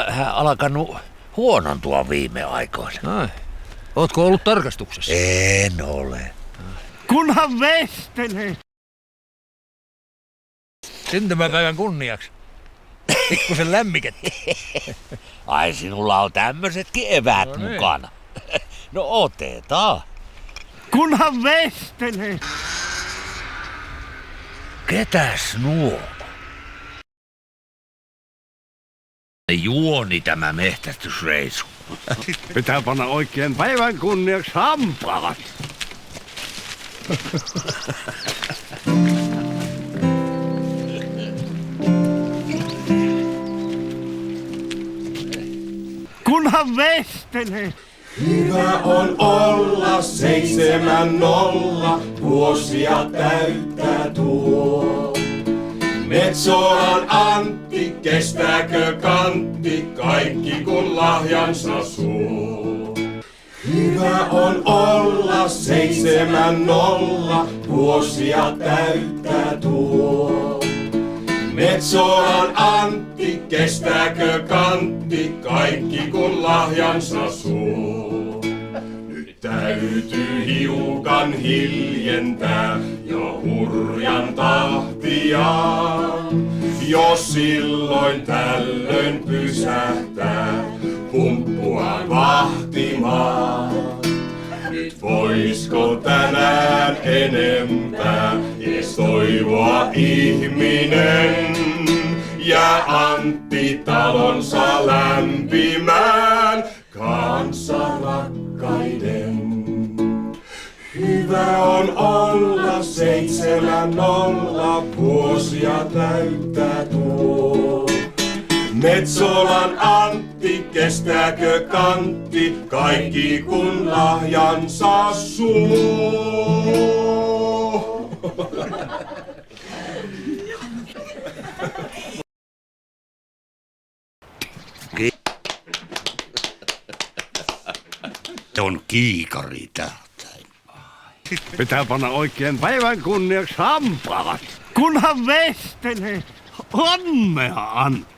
Hän alkanut huonontua viime aikoina. Ai. Ootko ollut tarkastuksessa? En ole. Kunhan vestelee. Syntymäpäivän kunniaksi. Pikkusen lämmikettä. Ai sinulla on tämmöisetkin eväät No niin. mukana. No otetaan. Kunhan vestelee. Ketäs nuo? Juoni tämä metsästysreisu. Pitää panna oikein päivän kunniaksi hampaat. Kunhan vestelee. Hyvä on olla 7-0, vuosia täyttää tuo. Metsolan Antti, kestääkö kantti, kaikki kun lahjansa suo. Hyvä on olla 7-0, vuosia täyttää tuo. Metsolan Antti, kestääkö kantti, kaikki kun lahjansa suo. Nyt täytyy hiukan hiljentää jo hurjan tahtia, jos silloin tällöin pysähtää humppua vahtimaan. Nyt voisko tänään enempää ees toivoa ihminen ja Antti talonsa lämpimään kanssa rakkaiden. Hyvä on olla 7-0, vuosia täyttää tuo. Metsolan Antti, kestääkö kantti, kaikki kun lahjansa suo. Se on kiikari täältä. Pitää panna oikein päivän kunniaksi hampaat. Kunhan vestelee. Onnea, Antti.